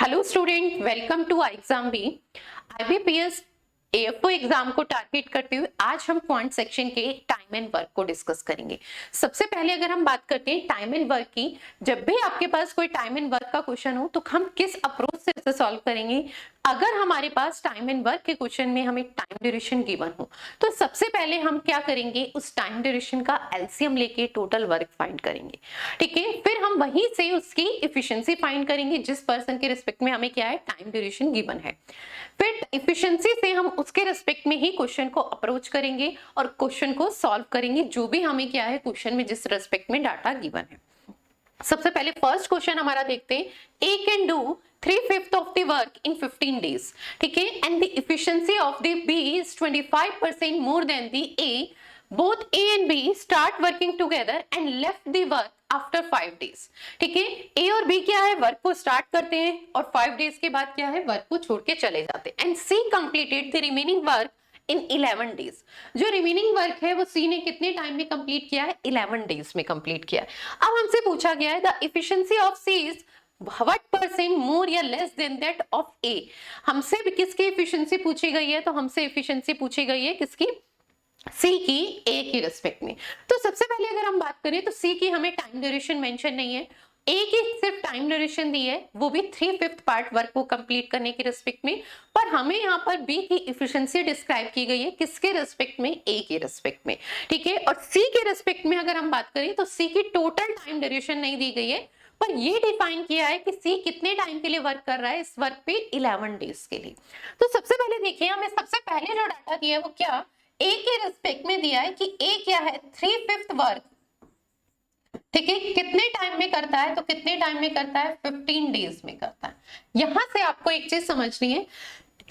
Hello student, welcome to exam B. IBPS AFO exam को target करते हुए आज हम क्वांट सेक्शन के टाइम एंड वर्क को डिस्कस करेंगे। सबसे पहले अगर हम बात करते हैं टाइम एंड वर्क की, जब भी आपके पास कोई टाइम एंड वर्क का क्वेश्चन हो तो हम किस अप्रोच से इसे सॉल्व करेंगे। अगर हमारे पास टाइम एंड वर्क के क्वेश्चन में हमें टाइम ड्यूरेशन गिवन हो तो सबसे पहले हम क्या करेंगे, उस टाइम ड्यूरेशन का एलसीएम लेके टोटल वर्क फाइंड करेंगे। ठीक है, फिर हम वहीं से उसकी इफिशिएंसी फाइंड करेंगे जिस पर्सन के रिस्पेक्ट में हमें क्या है, टाइम ड्यूरेशन गिवन है। फिर इफिशिएंसी से हम उसके रिस्पेक्ट में ही क्वेश्चन को अप्रोच करेंगे और क्वेश्चन को सॉल्व करेंगे, जो भी हमें क्या है क्वेश्चन में जिस रिस्पेक्ट में डाटा गिवन है। सबसे पहले फर्स्ट क्वेश्चन हमारा देखते हैं। A can do 3/5 of the work in 15 days. ठीक है, and the efficiency of the B is 25% more than the A. Both A and B start working together and left the work after 5 days. ठीक है, ए और B क्या है, work को start करते हैं और 5 डेज के बाद क्या है, वर्क को छोड़ के चले जाते हैं। And C completed the remaining work in 11 days. जो रिमेनिंग वर्क है वो सी ने कितने टाइम में कंप्लीट किया है, 11 डेज में कंप्लीट किया है। अब हमसे पूछा गया है the efficiency of C is what % more या less than that of A. हमसे भी किसकी इफिशिएंसी पूछी गई है, तो हमसे इफिशिएंसी पूछी गई है किसकी, सी की ए की रिस्पेक्ट में। तो सबसे पहले अगर हम बात करें तो सी की हमें टाइम ड्यूरेशन मेंशन नहीं है, ए की सिर्फ टाइम ड्यूरेशन दी है, वो भी 3/5 पार्ट वर्क को कंप्लीट करने के रिस्पेक्ट में। पर हमें यहाँ पर बी की इफिशिएंसी डिस्क्राइब की गई है किसके रिस्पेक्ट में, ए के रिस्पेक्ट में। ठीक है, और सी के रिस्पेक्ट में अगर हम बात करें तो सी की टोटल टाइम ड्यूरेशन नहीं दी गई है, पर ये डिफाइन किया है कि सी कितने टाइम के लिए वर्क कर रहा है, इस वर्क पे 11 डेज के लिए। तो सबसे पहले देखिए, हमें सबसे पहले जो डाटा दिया है वो क्या, ए के रिस्पेक्ट में दिया है कि ए क्या है, 3/5 वर्क। ठीक है, कितने टाइम में करता है, तो कितने टाइम में करता है, 15 डेज में करता है। यहां से आपको एक चीज समझनी है,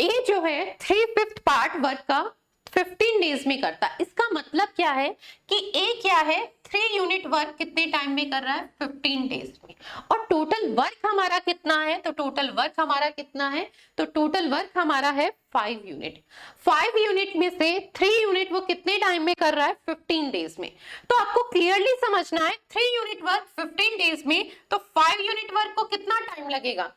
ए जो है 3/5 पार्ट वर्क का 15 डेज में करता है। इसका मतलब क्या है कि ए क्या है, 3 यूनिट वर्क कितने टाइम में कर रहा है, 15 डेज में। और टोटल वर्क हमारा कितना है, तो टोटल वर्क हमारा कितना है, तो टोटल वर्क हमारा है 5 यूनिट। 5 यूनिट में से 3 यूनिट वो कितने टाइम में कर रहा है, 15 डेज में। तो आपको क्लियरली समझना है, 3 यूनिट वर्क 15 डेज में, तो 5 यूनिट वर्क को कितना टाइम लगेगा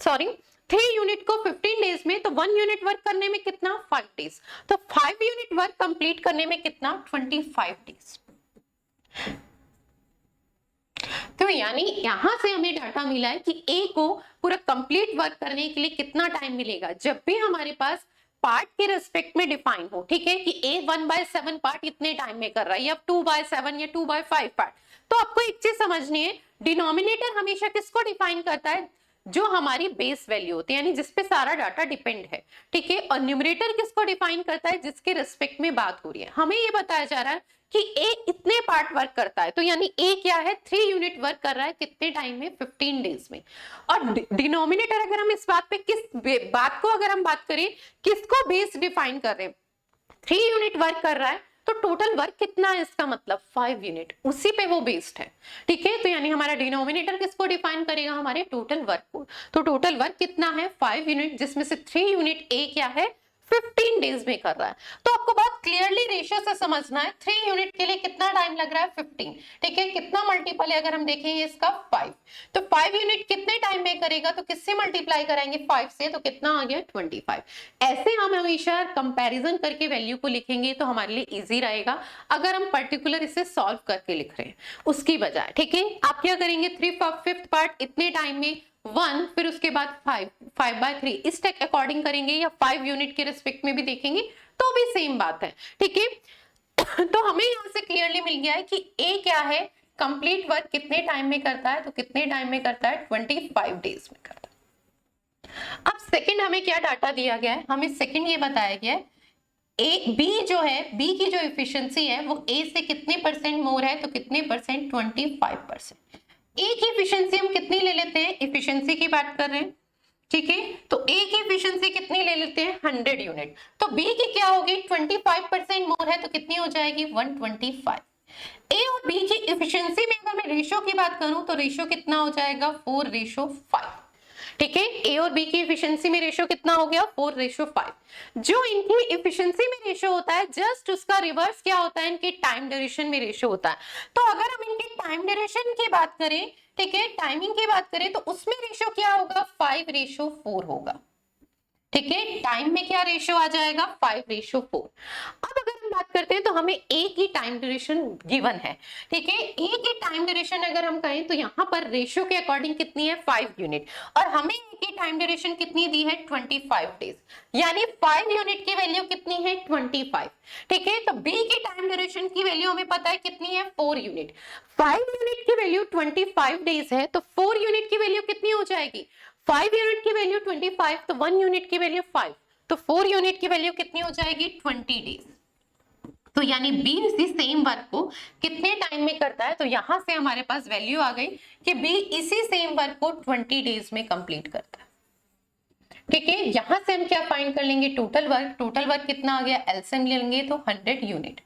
सॉरी 3 यूनिट को 15 डेज में, तो 1 यूनिट वर्क करने में कितना, 5 डेज। तो 5 यूनिट वर्क कंप्लीट करने में कितना, 25 डेज। तो यानी यहां से हमें डाटा मिला है कि ए को पूरा कंप्लीट वर्क करने के लिए कितना टाइम मिलेगा, जब भी हमारे पास पार्ट के रिस्पेक्ट में डिफाइन हो। ठीक है, कि ए 1/7 पार्ट इतने टाइम में कर रहा है, या 2/7 या 2/5 पार्ट। तो आपको एक चीज समझनी है, डिनोमिनेटर हमेशा किसको डिफाइन करता है, जो हमारी बेस वैल्यू होती है, यानी जिसपे सारा डाटा डिपेंड है। ठीक है, और न्यूमरेटर किसको डिफाइन करता है, जिसके रिस्पेक्ट में बात हो रही है। हमें ये बताया जा रहा है कि ए इतने पार्ट वर्क करता है, तो यानी ए क्या है, 3 यूनिट वर्क कर रहा है कितने टाइम में, 15 डेज में। और डिनोमिनेटर अगर हम इस बात पे किस बात को अगर हम बात करें, किसको बेस डिफाइन कर रहे हैं, 3 यूनिट वर्क कर रहा है, तो टोटल वर्क कितना है, इसका मतलब 5 यूनिट, उसी पे वो बेस्ड है। ठीक है, तो यानी हमारा डिनोमिनेटर किसको डिफाइन करेगा, हमारे टोटल वर्क को। तो टोटल वर्क कितना है, 5 यूनिट, जिसमें से 3 यूनिट ए क्या है, 15 डेज में कर रहा है। तो आपको बात क्लियरली रेशियो से समझना है, 3 यूनिट के लिए कितना टाइम लग रहा है, 15। ठीक है, कितना मल्टीपल है अगर हम देखेंगे इसका, 5। तो 5 यूनिट कितने टाइम में करेगा, तो किससे मल्टीप्लाई कराएंगे, 5 से, तो कितना आ गया, 25। ऐसे हम हमेशा कंपैरिजन करके वैल्यू को लिखेंगे तो हमारे लिए इजी रहेगा, अगर हम पर्टिकुलर इसे सॉल्व करके लिख रहे हैं उसकी बजाय। ठीक है, आप क्या करेंगे, 3/5 पार्ट इतने टाइम में 1, फिर उसके बाद 5/3 इस टेक अकॉर्डिंग करेंगे, या 5 यूनिट के रिस्पेक्ट में भी देखेंगे तो भी सेम बात है। ठीक है, तो हमें यहां से क्लियरली मिल गया है कि ए क्या है, कंप्लीट वर्क कितने टाइम में करता है, तो कितने टाइम में करता है, 25 डेज में करता है। अब सेकंड हमें क्या डाटा दिया गया है, हमें सेकंड ये बताया गया है, ए बी जो है, बी की जो इफिशिएंसी है वो ए से कितने परसेंट मोर है, तो कितने परसेंट, 25%। ए की इफिशिएंसी हम कितनी ले लेते हैं, इफिशिएंसी की बात कर रहे हैं। ठीक है, तो ए की इफिशिएंसी कितनी ले लेते हैं, 100 यूनिट। तो बी की क्या होगी, 25% मोर है, तो कितनी हो जाएगी, 125। ए और बी की इफिशिएंसी में अगर मैं रेशियो की बात करूं तो रेशियो कितना हो जाएगा, 4:5। ठीक है। ए और बी की इफिशिएंसी में रेशियो कितना हो गया 4:5। जो इनकी इफिशिएंसी में रेशियो होता है जस्ट उसका रिवर्स क्या होता है, इनकी टाइम ड्यूरेशन में रेशियो होता है। तो अगर हम इनकी टाइम ड्यूरेशन की बात करें, ठीक है, टाइमिंग की बात करें, तो उसमें रेशियो क्या होगा 5:4 होगा। ठीक है, टाइम में क्या रेशियो आ जाएगा 5:4। अब अगर हम बात करते हैं तो हमें ए की टाइम ड्यूरेशन गिवन है। ठीक है, ए की टाइम ड्यूरेशन अगर हम कहें तो यहाँ पर रेशियो के अकॉर्डिंग कितनी है 5 यूनिट, और हमें ए की टाइम ड्यूरेशन कितनी दी है 25 डेज, यानी 5 यूनिट की वैल्यू कितनी है 25। ठीक है, तो बी की टाइम ड्यूरेशन की वैल्यू हमें पता है कितनी है 4 यूनिट, 5 यूनिट की वैल्यू 25 डेज है, तो 4 यूनिट की वैल्यू कितनी हो जाएगी 5 यूनिट की वैल्यू 25, तो 1 यूनिट की वैल्यू 5, तो 4 यूनिट की वैल्यू कितनी हो जाएगी 20 डेज। तो यानी बी इसी सेम वर्क को कितने टाइम में करता है, तो यहां से हमारे पास वैल्यू आ गई कि बी इसी सेम वर्क को 20 डेज में कंप्लीट करता है। ठीक है, यहां से हम क्या फाइंड कर लेंगे टोटल वर्क, टोटल वर्क कितना आ गया, एलसीएम लेंगे तो 100 यूनिट।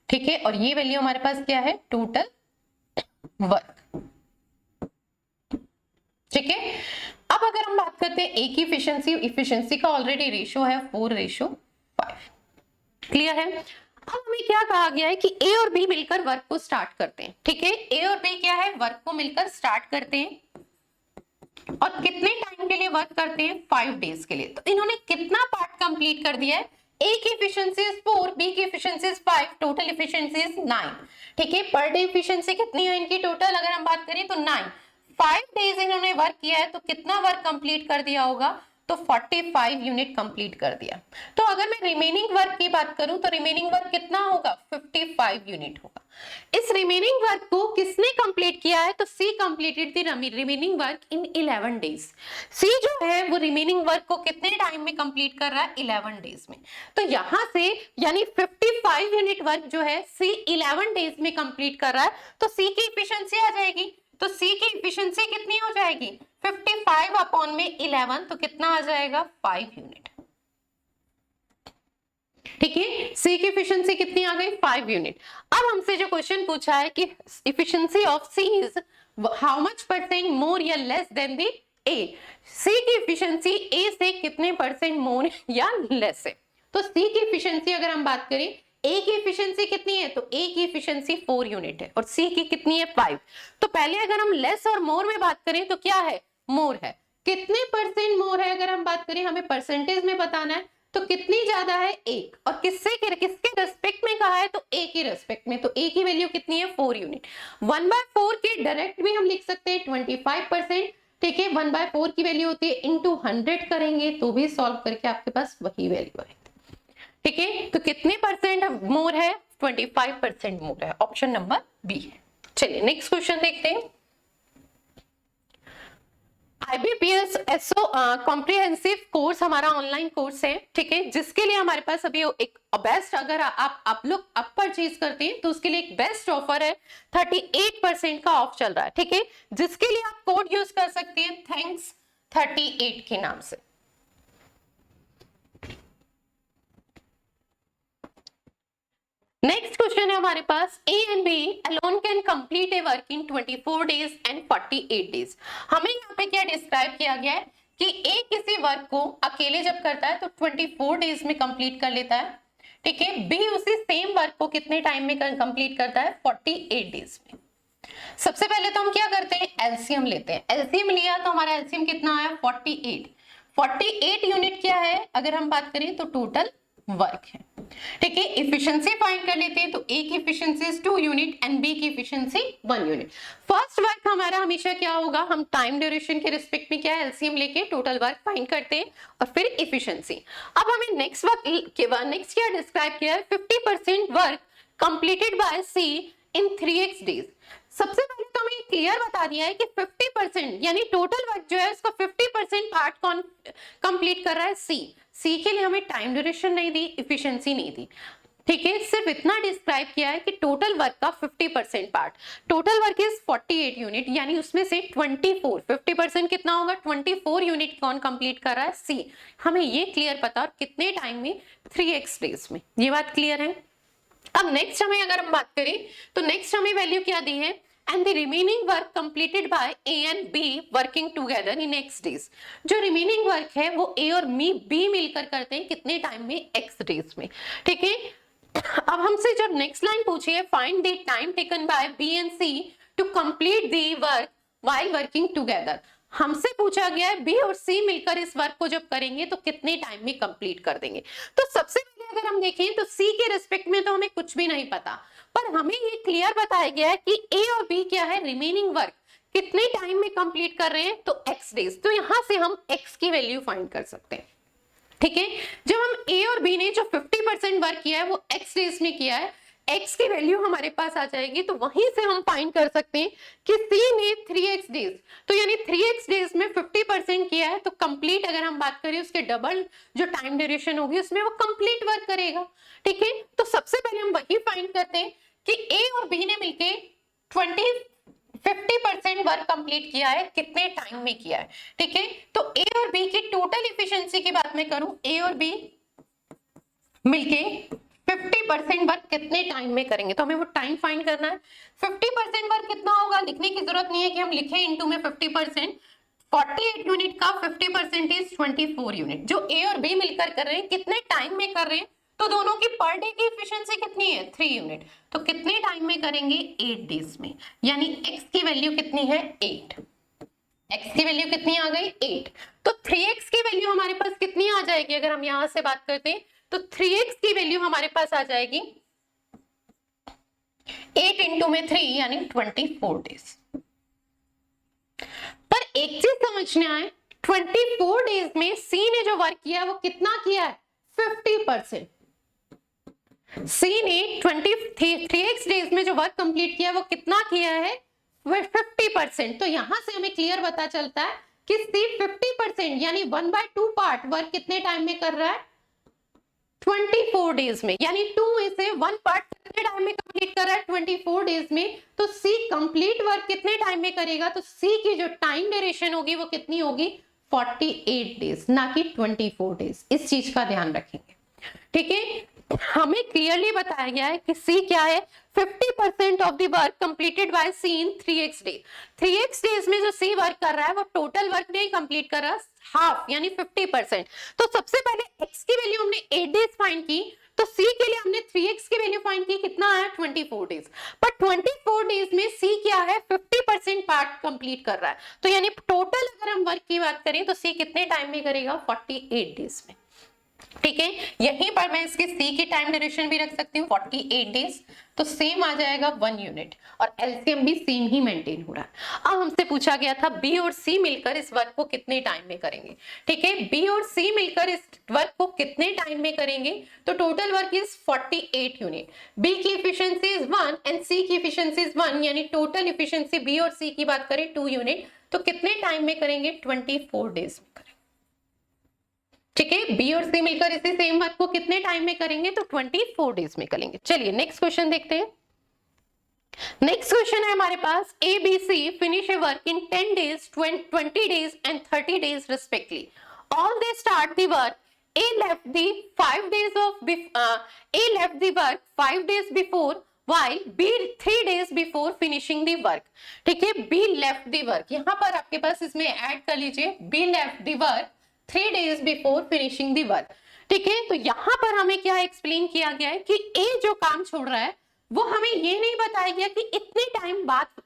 ठीक है, और ये वैल्यू हमारे पास क्या है टोटल वर्क। ठीक है, अब अगर हम बात करते हैं ए की इफिशिएंसी का ऑलरेडी रेशियो है 4:5। क्लियर है। अब हमें क्या कहा गया है कि ए और बी मिलकर वर्क को स्टार्ट करते हैं। ठीक है, ए और बी क्या है वर्क को मिलकर स्टार्ट करते हैं, और कितने टाइम के लिए वर्क करते हैं 5 डेज के लिए। तो इन्होंने कितना पार्ट कंप्लीट कर दिया है, ए की इफिशिएंसी इज 4, बी की efficiency is 5, total efficiency is 9। ठीक है, पर डे इफिशिएंसी कितनी है इनकी टोटल, अगर हम बात करें तो 9। 5 डेज इन्होंने वर्क किया है, तो कितना वर्क कंप्लीट कर दिया होगा, तो 45 यूनिट कंप्लीट कर दिया। तो अगर मैं रिमेनिंग वर्क की बात करूं तो रिमेनिंग वर्क कितना होगा 55 यूनिट होगा। इस रिमेनिंग वर्क को किसने कंप्लीट किया है, तो C completed the remaining work in 11 days. C जो है वो रिमेनिंग वर्क को कितने टाइम में कंप्लीट कर रहा है 11 डेज में। तो यहां से यानी 55 यूनिट वर्क जो है सी 11 डेज में कंप्लीट कर रहा है, तो सी की इफिशिएंसी आ जाएगी, तो सी की इफिशिएंसी कितनी हो जाएगी 55 अपॉन में 11, तो कितना आ जाएगा 5 यूनिट। ठीक है, सी की इफिशिएंसी कितनी आ गई 5 यूनिट। अब हमसे जो क्वेश्चन पूछा है कि efficiency of C is how much percent more या less than the A, C की इफिशिएंसी ए से कितने परसेंट मोर या लेस है। तो सी की इफिशिएंसी अगर हम बात करें, ए की इफिशिएंसी कितनी है, तो ए की इफिशिएंसी 4 यूनिट है और सी की कितनी है 5। तो पहले अगर हम लेस और मोर में बात करें तो क्या है मोर है, कितने परसेंट मोर है अगर हम बात करें, हमें परसेंटेज में बताना है, तो कितनी ज्यादा है एक, और किसके रेस्पेक्ट में कहा है, तो ए की रेस्पेक्ट में, तो ए की वैल्यू कितनी है 4 यूनिट। 1/4 के डायरेक्ट भी हम लिख सकते हैं 25%। ठीक है, 1/4 की वैल्यू होती है इंटू 100 करेंगे तो भी सॉल्व करके आपके पास वही वैल्यू है। ठीक है, तो कितने परसेंट मोर है 25% मोर है, ऑप्शन नंबर बी है। चलिए नेक्स्ट क्वेश्चन देखते हैं। IBPS एसओ कॉम्प्रिहेंसिव कोर्स हमारा ऑनलाइन कोर्स है। ठीक है, जिसके लिए हमारे पास अभी एक बेस्ट, अगर आप लोग अब परचेज करते हैं तो उसके लिए एक बेस्ट ऑफर है, 38% का ऑफ चल रहा है। ठीक है, जिसके लिए आप कोड यूज कर सकते हैं थैंक्स 38 के नाम से। नेक्स्ट क्वेश्चन है हमारे पास, A and B alone can complete a work in 24 days and 48 days. हमें यहाँ पे क्या डिस्क्राइब किया गया है कि ए किसी वर्क को अकेले जब करता है तो 24 डेज में कंप्लीट कर लेता है। ठीक है, बी उसी सेम वर्क को कितने टाइम में कंप्लीट करता है 48 डेज में। सबसे पहले तो हम क्या करते हैं एलसीएम लेते हैं, एलसीएम लिया तो हमारा एलसीएम कितना आया 48 यूनिट क्या है अगर हम बात करें तो टोटल वर्क है। ठीक है, इफिशिएंसी फाइंड कर लेते हैं, तो ए की efficiency is 2 unit and B की इफिशिएंसी 1 यूनिट। फर्स्ट वर्क हमारा हमेशा क्या होगा, हम टाइम ड्यूरेशन के रिस्पेक्ट में क्या है एलसीएम लेके टोटल वर्क फाइंड करते हैं और फिर इफिशिएंसी। अब हमें नेक्स्ट क्या डिस्क्राइब किया है 50% work completed by C in 3x days. सबसे पहले तो हमें क्लियर बता दिया है कि 50% यानी टोटल वर्क जो है उसका 50% पार्ट कौन कंप्लीट कर रहा है सी के लिए हमें टाइम ड्यूरेशन नहीं दी, इफिशिएंसी नहीं दी। ठीक है, सिर्फ इतना डिस्क्राइब किया है कि टोटल वर्क का 50% part, total work is 48 unit, यानी उसमें से 50% कितना होगा 24 यूनिट कौन कंप्लीट कर रहा है सी। हमें ये क्लियर पता और कितने टाइम में 3x डेज में, ये बात क्लियर है। अब नेक्स्ट हमें अगर हम बात करें तो नेक्स्ट हमें वैल्यू क्या दी है and the remaining work completed by A and B working together in X days. जो remaining work है वो A और B मिलकर करते हैं कितने टाइम में? X days में। ठीक है, अब हमसे जब नेक्स्ट लाइन पूछी है find the time taken by B and C to complete the work while working together, हमसे पूछा गया है B और C मिलकर इस वर्क को जब करेंगे तो कितने टाइम में कंप्लीट कर देंगे। तो सबसे पहले अगर हम देखें तो C के रिस्पेक्ट में तो हमें कुछ भी नहीं पता, पर हमें ये क्लियर बताया गया है कि A और B क्या है, रिमेनिंग वर्क कितने टाइम में कंप्लीट कर रहे हैं, तो X डेज। तो यहां से हम X की वैल्यू फाइंड कर सकते हैं। ठीक है, जब हम A और B ने जो 50% वर्क किया है वो X डेज में किया है, X की वैल्यू हमारे पास आ जाएगी, तो वहीं से हम फाइंड कर सकते हैं कि C ने 3X डेज, तो यानी 3X डेज में 50% किया है, तो कंप्लीट अगर हम बात करें उसके डबल जो टाइम ड्यूरेशन होगी उसमें वो कंप्लीट वर्क करेगा। ठीक है, तो सबसे पहले हम वही फाइंड करते हैं कि A और B ने मिलके 50% वर्क कंप्लीट किया है, कितने टाइम में किया है। ठीक है, तो A और B की टोटल इफिशिएंसी की बात मैं करूं, A और B मिलके 50% वर्क कितने टाइम में करेंगे, तो हमें वो टाइम फाइंड करना है। 50% वर्क कितना होगा, लिखने की जरूरत नहीं है कि हम लिखें इनटू में 50%। 48 यूनिट का 50% इज 24 यूनिट, जो A और B मिलकर कर रहे हैं कितने टाइम में कर रहे हैं, तो दोनों की पर डे की एफिशिएंसी कितनी है, 3 यूनिट, तो कितने टाइम में करेंगे, 8 डेज में, यानी x की वैल्यू कितनी है, 8। x की वैल्यू कितनी आ गई, 8। तो 3x की वैल्यू हमारे पास कितनी आ जाएगी, अगर हम यहां से बात करते हैं तो 3x की वैल्यू हमारे पास आ जाएगी 8 इंटू में 3 यानी 24 डेज। पर एक चीज समझने आए, 24 डेज में C ने जो वर्क किया वो कितना किया है, 50%। C ने 3x डेज में जो वर्क कंप्लीट किया वो कितना किया है, 50%। तो यहां से हमें क्लियर पता चलता है कि C 50% यानी 1/2 पार्ट वर्क कितने टाइम में कर रहा है, 24 डेज में, यानी 2 में से 1 पार्ट कितने टाइम में कंप्लीट कर रहा है, 24 डेज में। तो C कंप्लीट वर्क कितने टाइम में करेगा, तो C की जो टाइम ड्यूरेशन होगी वो कितनी होगी, 48 डेज, ना कि 24 डेज। इस चीज का ध्यान रखेंगे। ठीक है, हमें क्लियरली बताया गया है कि C क्या है, 50% of the work completed bye C in 3x days. 3x days में जो C वर्क कर रहा है वो टोटल वर्क नहीं कंप्लीट कर रहा, हाफ यानी 50%। तो सबसे पहले x की वैल्यू हमने 8 डेज फाइंड की, तो C के लिए हमने 3x की वैल्यू फाइंड की, कितना आया, 24 डेज। पर 24 डेज में C क्या है, 50% पार्ट कंप्लीट कर रहा है, तो यानी टोटल अगर हम वर्क की बात करें तो C कितने टाइम में करेगा, 48 डेज में। ठीक है, यहीं पर मैं इसके C की टाइम ड्यूरेशन भी रख सकती हूँ 48 डेज, तो सेम आ जाएगा 1 यूनिट, और एलसीएम भी सेम ही मेंटेन हो रहा है। अब हमसे पूछा गया था B और C मिलकर इस वर्क को कितने टाइम में करेंगे। ठीक है, B और C मिलकर इस वर्क को कितने टाइम में करेंगे, तो total work is 48 unit. B की एफिशिएंसी इज 1 एंड C की एफिशिएंसी इज 1, यानी टोटल एफिशिएंसी B और C की बात करें 2 यूनिट, तो कितने टाइम में करेंगे, 24 डेज में करेंगे। ठीक है, B और C मिलकर इसी सेम वर्क को कितने टाइम में करेंगे, तो 24 डेज में करेंगे। चलिए नेक्स्ट क्वेश्चन देखते हैं। नेक्स्ट क्वेश्चन है हमारे पास, ABC finish A work in 10 days, 20 days and 30 days respectively. All they start the work, A left the 5 days of A left the work 5 days before while B 3 days before finishing the work। ठीक है, B left the work, यहां पर आपके पास इसमें add कर लीजिए B left the work 3 days before finishing the work। ठीक है, तो यहां पर हमें क्या एक्सप्लेन किया गया है कि A जो काम छोड़ रहा है वो हमें ये नहीं बताया गया कि इतने टाइम बाद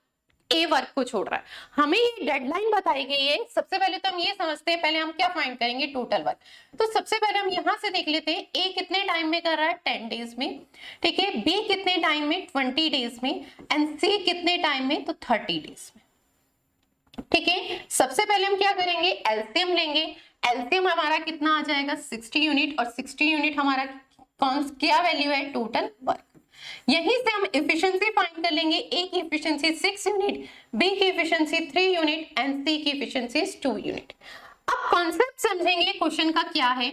A वर्क को छोड़ रहा है, हमें ये डेडलाइन बताई गई है। सबसे पहले तो हम ये समझते हैं, पहले हम क्या फाइंड करेंगे, टोटल वर्क। तो सबसे पहले हम यहां से देख लेते हैं A कितने टाइम में कर रहा है, 10 डेज में। ठीक है, B कितने टाइम में, 20 डेज में, एंड C कितने टाइम में, तो 30 डेज में। ठीक है, सबसे पहले हम क्या करेंगे, एलसीएम लेंगे। एलसीएम हमारा कितना आ जाएगा, 60 यूनिट, और 60 यूनिट हमारा क्या वैल्यू है, टोटल वर्क। यहीं से हम एफिशिएंसी फाइंड कर लेंगे। A की एफिशिएंसी 6 यूनिट, B की एफिशिएंसी 3 यूनिट एंड C की एफिशिएंसी 2 यूनिट। अब कॉन्सेप्ट समझेंगे क्वेश्चन का क्या है।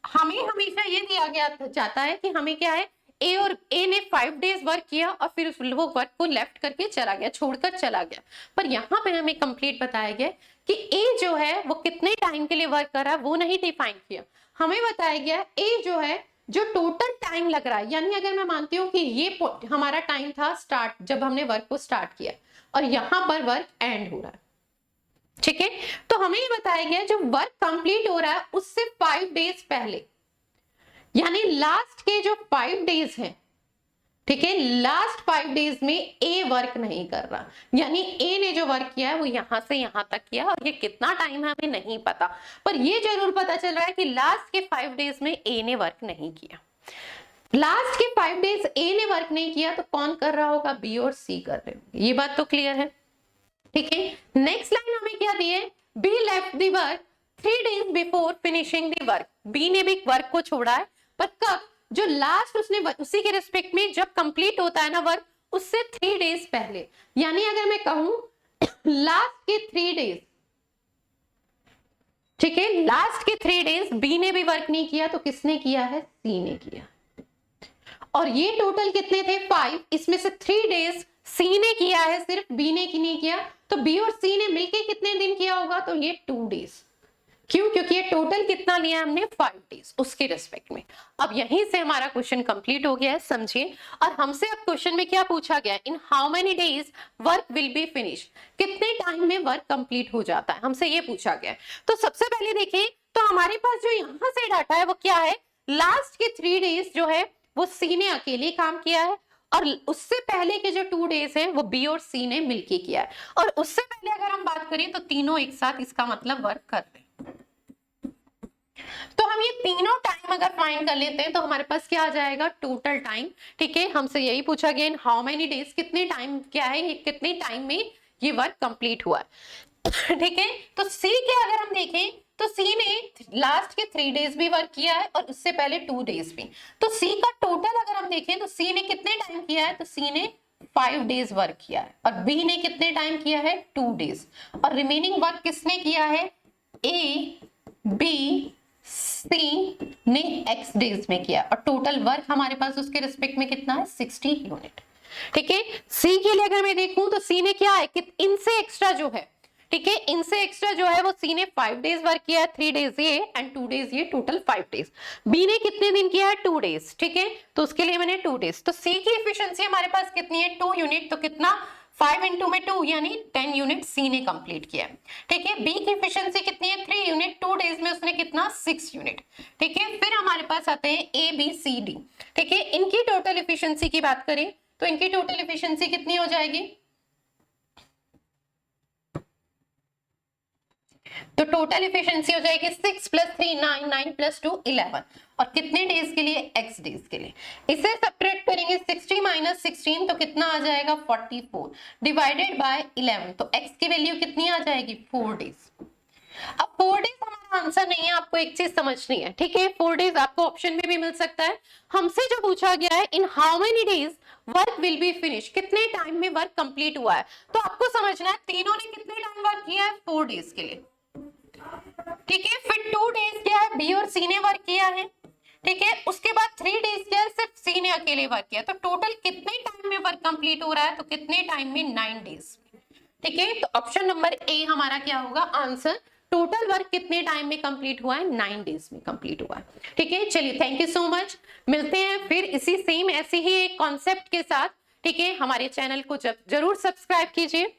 हमें हमेशा ये दिया गया जाता है कि हमें क्या है, A ने 5 डेज वर्क किया और फिर वो वर्क को लेफ्ट करके चला गया, छोड़कर चला गया। पर यहाँ पे हमें कंप्लीट बताया गया कि A जो है वो कितने टाइम के लिए वर्क कर रहा है वो नहीं डिफाइन किया। हमें बताया गया A जो है जो टोटल टाइम लग रहा है, यानी अगर मैं मानती हूँ कि ये हमारा टाइम था स्टार्ट, जब हमने वर्क को स्टार्ट किया, और यहां पर वर्क एंड हो रहा है, ठीक है, तो हमें ये बताया गया जो वर्क कंप्लीट हो रहा है उससे 5 डेज पहले, यानी लास्ट के जो 5 डेज हैं, ठीक है, लास्ट 5 डेज में ए वर्क नहीं कर रहा, यानी ए ने जो वर्क किया है वो यहां से यहां तक किया, और ये कितना टाइम है हमें नहीं पता, पर ये जरूर पता चल रहा है कि लास्ट के 5 डेज में ए ने वर्क नहीं किया। लास्ट के 5 डेज ए ने वर्क नहीं किया तो कौन कर रहा होगा, बी और सी कर रहे होंगे, ये बात तो क्लियर है, ठीक है। नेक्स्ट लाइन हमें क्या दी है, B left the work 3 days before finishing the work, B ने भी वर्क को छोड़ा है, पर कब, जो लास्ट उसने उसी के रिस्पेक्ट में जब कंप्लीट होता है ना वर्क, उससे 3 डेज पहले, यानी अगर मैं कहूं लास्ट के 3 डेज, ठीक है, लास्ट के 3 डेज बी ने भी वर्क नहीं किया तो किसने किया है, सी ने किया, और ये टोटल कितने थे 5, इसमें से 3 डेज सी ने किया है, सिर्फ बी ने नहीं किया, तो बी और सी ने मिलके कितने दिन किया होगा, तो ये 2 डेज, क्यों, क्योंकि ये टोटल कितना लिया हमने 5 डेज उसके रिस्पेक्ट में। अब यहीं से हमारा क्वेश्चन कंप्लीट हो गया है, समझिए, और हमसे अब क्वेश्चन में क्या पूछा गया है, in how many days work will be finish, कितने टाइम में वर्क कंप्लीट हो जाता है, हमसे ये पूछा गया है। तो सबसे पहले देखिए, तो हमारे पास जो यहाँ से डाटा है वो क्या है, लास्ट के 3 डेज जो है वो सी ने अकेले काम किया है, और उससे पहले के जो 2 डेज हैं वो बी और सी ने मिलके किया है, और उससे पहले अगर हम बात करें तो तीनों एक साथ, इसका मतलब वर्क कर रहे हैं। तो हम ये तीनों टाइम अगर फाइंड कर लेते हैं तो हमारे पास क्या आ जाएगा, टोटल टाइम, ठीक है, हमसे यही पूछा गया इन हाउ मेनी डेज, कितने टाइम क्या है, ये कितने टाइम में ये वर्क कंप्लीट हुआ है, ठीक है। तो सी के अगर हम देखें तो सी ने लास्ट के 3 डेज भी वर्क किया है और उससे पहले 2 डेज भी, तो सी का टोटल अगर हम देखें तो सी ने कितने टाइम किया है, तो सी ने 5 डेज वर्क किया है, और बी ने कितने टाइम किया है, 2 डेज, और रिमेनिंग वर्क किसने किया है, ए बी सी ने x डेज में किया, और टोटल वर्क हमारे पास उसके रिस्पेक्ट में कितना है, 60 यूनिट, ठीक है। सी के लिए अगर मैं देखूं तो सी ने क्या है कि इनसे एक्स्ट्रा जो है, ठीक है, इनसे एक्स्ट्रा जो है वो सी ने 5 डेज वर्क किया है, 3 डेज ये एंड 2 डेज ये, टोटल 5 डेज। बी ने कितने दिन किया है, 2 डेज, ठीक है, तो उसके लिए मैंने 2 डेज, तो सी की एफिशिएंसी हमारे पास कितनी है, 2 यूनिट, तो कितना 5 इंटू में 2 यानी 10 यूनिट सी ने कंप्लीट किया, ठीक है। बी की एफिशिएंसी कितनी है, 3 यूनिट, 2 डेज में उसने कितना 6 यूनिट, ठीक है। फिर हमारे पास आते हैं ए बी सी डी, ठीक है, इनकी टोटल एफिशिएंसी की बात करें तो इनकी टोटल एफिशिएंसी कितनी हो जाएगी, तो टोटल एफिशिएंसी हो जाएगी 6 + 3 9 9 + 2 11, और कितने डेज के लिए, x डेज के लिए। इसे सब्ट्रैक्ट करेंगे 60 - 16 तो कितना आ जाएगा 44 डिवाइडेड बाय 11, तो x की वैल्यू कितनी आ जाएगी 4 डेज। अब 4 डेज हमारा आंसर नहीं है, आपको एक चीज समझनी है, ठीक है, 4 डेज आपको ऑप्शन में भी मिल सकता है। हमसे जो पूछा गया है in how many days work will be finish, कितने टाइम में वर्क कंप्लीट हुआ है, तो आपको समझना है तीनों ने कितने टाइम वर्क किया है, 4 डेज के लिए, ठीक है। फिर 2 डेज क्या है, बी और सी ने वर्क किया है, ठीक है। उसके बाद 3 डेज क्या है, सिर्फ सी ने अकेले वर्क किया, तो टोटल कितने टाइम में वर्क कंप्लीट हो रहा है, तो कितने टाइम में, 9 डेज, ठीक है। तो ऑप्शन नंबर ए हमारा क्या होगा आंसर, टोटल वर्क कितने टाइम में कंप्लीट हुआ है, 9 डेज में कंप्लीट हुआ है, ठीक है। चलिए, थैंक यू सो मच, मिलते हैं फिर इसी सेम ऐसे ही एक कॉन्सेप्ट के साथ, ठीक है। हमारे चैनल को जरूर सब्सक्राइब कीजिए।